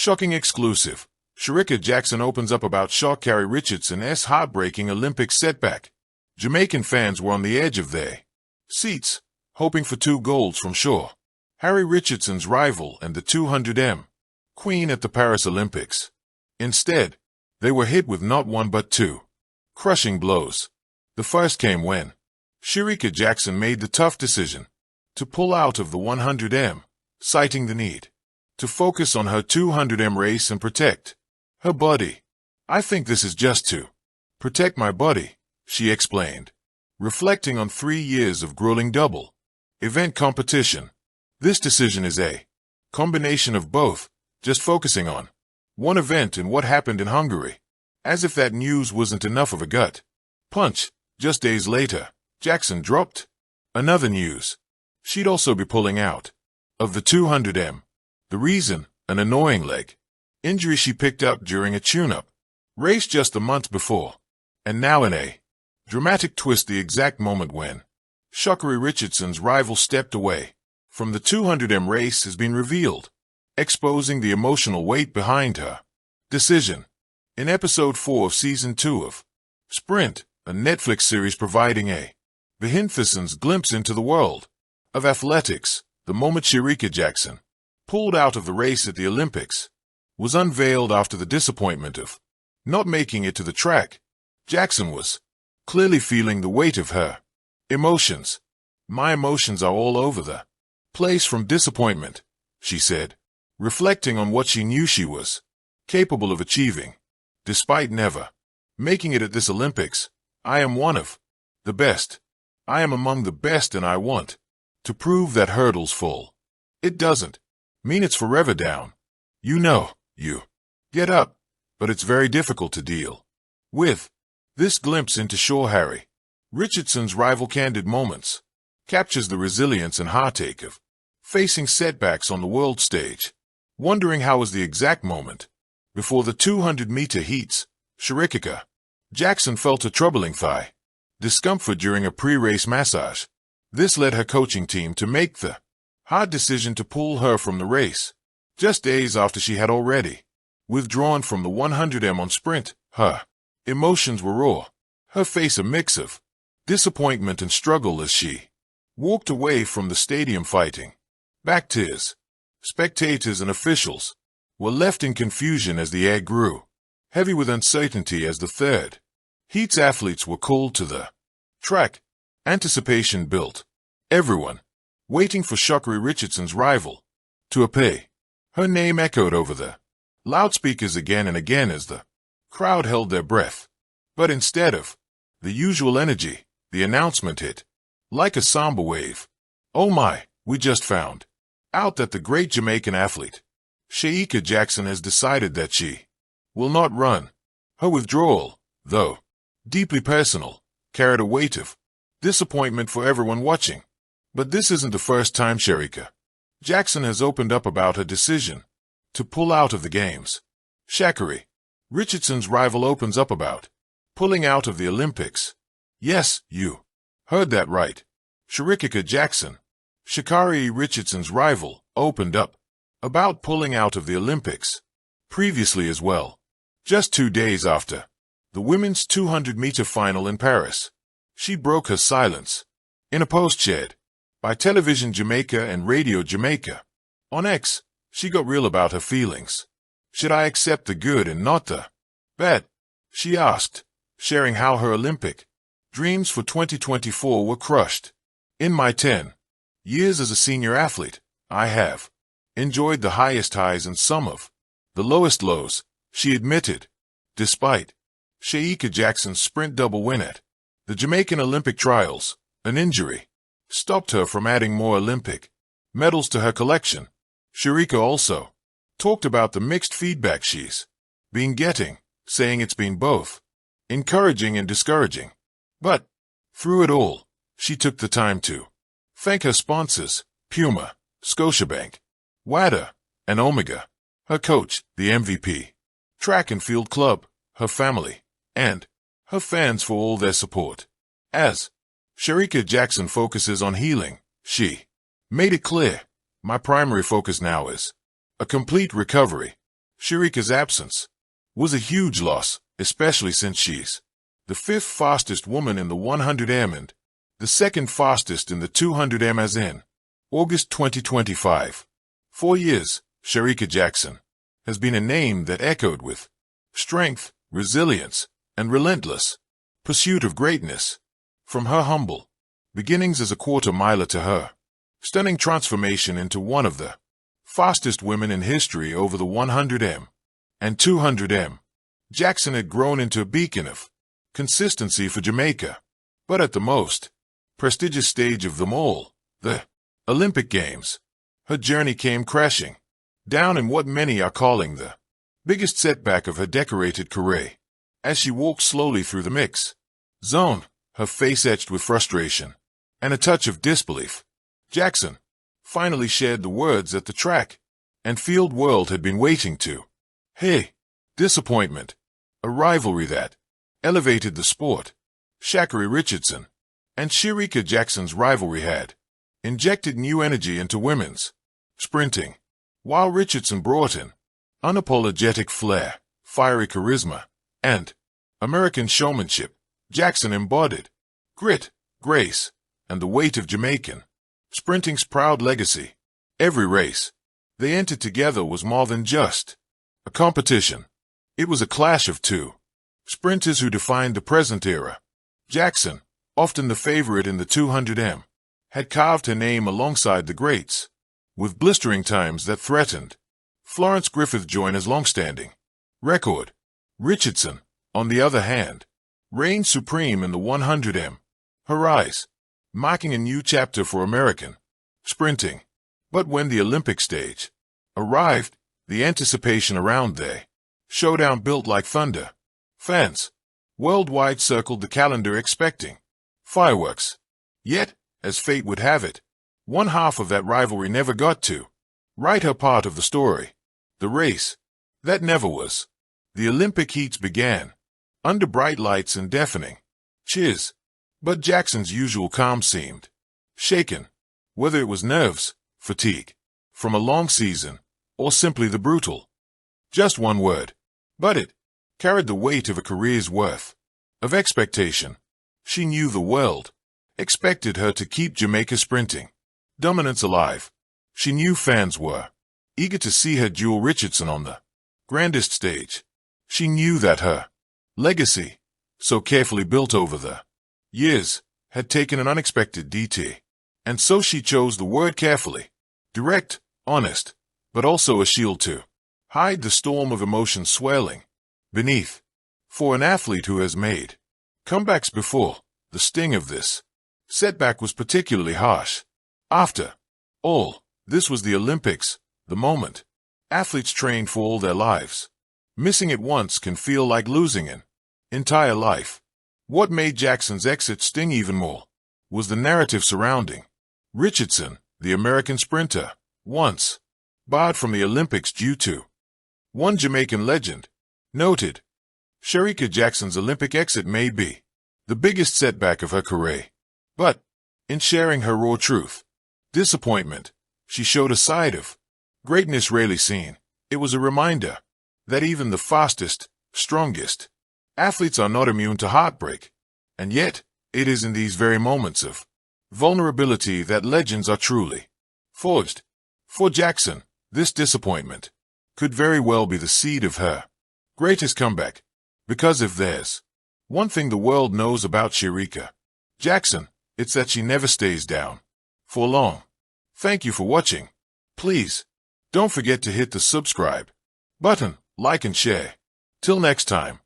Shocking exclusive. Shericka Jackson opens up about Sha Carri Richardson's heartbreaking Olympic setback. Jamaican fans were on the edge of their seats, hoping for 2 golds from Sha Carri Richardson's rival and the 200m queen at the Paris Olympics. Instead, they were hit with not 1 but 2 crushing blows. The first came when Shericka Jackson made the tough decision to pull out of the 100m, citing the need to focus on her 200m race and protect her body. "I think this is just to protect my body," she explained, reflecting on 3 years of grueling double event competition. "This decision is a combination of both, just focusing on one event and what happened in Hungary." As if that news wasn't enough of a gut punch, just days later, Jackson dropped another news. She'd also be pulling out of the 200m. The reason, an annoying leg injury she picked up during a tune-up race just a month before. And now in a dramatic twist, the exact moment when Sha Carri Richardson's rival stepped away from the 200m race has been revealed, exposing the emotional weight behind her decision. In episode 4 of season 2 of Sprint, a Netflix series providing a behind-the-scenes glimpse into the world of athletics, the moment Shericka Jackson pulled out of the race at the Olympics was unveiled after the disappointment of not making it to the track. Jackson was clearly feeling the weight of her emotions. "My emotions are all over the place from disappointment," she said, reflecting on what she knew she was capable of achieving. "Despite never making it at this Olympics, I am one of the best. I am among the best, and I want to prove that hurdle's full. It doesn't mean it's forever down. You know, you get up, but it's very difficult to deal with." This glimpse into Sha Carri Richardson's rival candid moments captures the resilience and heartache of facing setbacks on the world stage. Wondering how was the exact moment before the 200-meter heats, Shericka Jackson felt a troubling thigh discomfort during a pre-race massage. This led her coaching team to make the hard decision to pull her from the race, just days after she had already withdrawn from the 100m on Sprint. Her emotions were raw, her face a mix of disappointment and struggle as she walked away from the stadium fighting back tears. Spectators and officials were left in confusion as the air grew heavy with uncertainty as the third heat's athletes were called to the track. Anticipation built, everyone waiting for Sha Carri Richardson's rival to appear. Her name echoed over the loudspeakers again and again as the crowd held their breath. But instead of the usual energy, the announcement hit like a samba wave. "Oh my, we just found out that the great Jamaican athlete, Shericka Jackson, has decided that she will not run." Her withdrawal, though deeply personal, carried a weight of disappointment for everyone watching. But this isn't the first time Shericka Jackson has opened up about her decision to pull out of the games. Sha Carri Richardson's rival opens up about pulling out of the Olympics. Yes, you heard that right. Shericka Jackson, Sha Carri Richardson's rival, opened up about pulling out of the Olympics previously as well, just 2 days after the women's 200-meter final in Paris. She broke her silence in a post shared by Television Jamaica and Radio Jamaica. On X, she got real about her feelings. "Should I accept the good and not the bad?" she asked, sharing how her Olympic dreams for 2024 were crushed. "In my 10 years as a senior athlete, I have enjoyed the highest highs and some of the lowest lows," she admitted. Despite Shericka Jackson's sprint double win at the Jamaican Olympic trials, an injury stopped her from adding more Olympic medals to her collection. Shericka also talked about the mixed feedback she's been getting, saying it's been both encouraging and discouraging. But through it all, she took the time to thank her sponsors, Puma, Scotiabank, WADA, and Omega, her coach, the MVP, track and field club, her family, and her fans for all their support. As Shericka Jackson focuses on healing, she made it clear, "My primary focus now is a complete recovery." Shericka's absence was a huge loss, especially since she's the 5th fastest woman in the 100m and the 2nd fastest in the 200m as in August 2025. 4 years, Shericka Jackson has been a name that echoed with strength, resilience, and relentless pursuit of greatness. From her humble beginnings as a quarter-miler to her stunning transformation into one of the fastest women in history over the 100m and 200m, Jackson had grown into a beacon of consistency for Jamaica. But at the most prestigious stage of them all, the Olympic Games, her journey came crashing down in what many are calling the biggest setback of her decorated career. As she walked slowly through the mix zone, her face etched with frustration and a touch of disbelief, Jackson finally shared the words that the track and field world had been waiting to hear. Disappointment, a rivalry that elevated the sport. Sha Carri Richardson and Shericka Jackson's rivalry had injected new energy into women's sprinting. While Richardson brought in unapologetic flair, fiery charisma, and American showmanship, Jackson embodied grit, grace, and the weight of Jamaican sprinting's proud legacy. Every race they entered together was more than just a competition. It was a clash of two sprinters who defined the present era. Jackson, often the favorite in the 200m, had carved her name alongside the greats, with blistering times that threatened Florence Griffith Joyner's long-standing record. Richardson, on the other hand, reigned supreme in the 100m, her eyes marking a new chapter for American sprinting. But when the Olympic stage arrived, the anticipation around their showdown built like thunder. Fans worldwide circled the calendar expecting fireworks. Yet, as fate would have it, one half of that rivalry never got to write her part of the story. The race that never was. The Olympic heats began under bright lights and deafening cheers. But Jackson's usual calm seemed shaken, whether it was nerves, fatigue from a long season, or simply the brutal. Just one word, but it carried the weight of a career's worth of expectation. She knew the world expected her to keep Jamaica sprinting dominance alive. She knew fans were eager to see her duel Richardson on the grandest stage. She knew that her legacy, so carefully built over the years, had taken an unexpected detour. And so she chose the word carefully. Direct, honest, but also a shield to hide the storm of emotion swelling beneath. For an athlete who has made comebacks before, the sting of this setback was particularly harsh. After all, this was the Olympics, the moment athletes trained for all their lives. Missing it once can feel like losing an entire life. What made Jackson's exit sting even more was the narrative surrounding Richardson, the American sprinter, once barred from the Olympics due to one Jamaican legend noted. Shericka Jackson's Olympic exit may be the biggest setback of her career. But, in sharing her raw truth, disappointment, she showed a side of greatness rarely seen. It was a reminder that even the fastest, strongest athletes are not immune to heartbreak. And yet, it is in these very moments of vulnerability that legends are truly forged. For Jackson, this disappointment could very well be the seed of her greatest comeback. Because if there's one thing the world knows about Shericka Jackson, it's that she never stays down for long. Thank you for watching. Please, don't forget to hit the subscribe button, like and share. Till next time.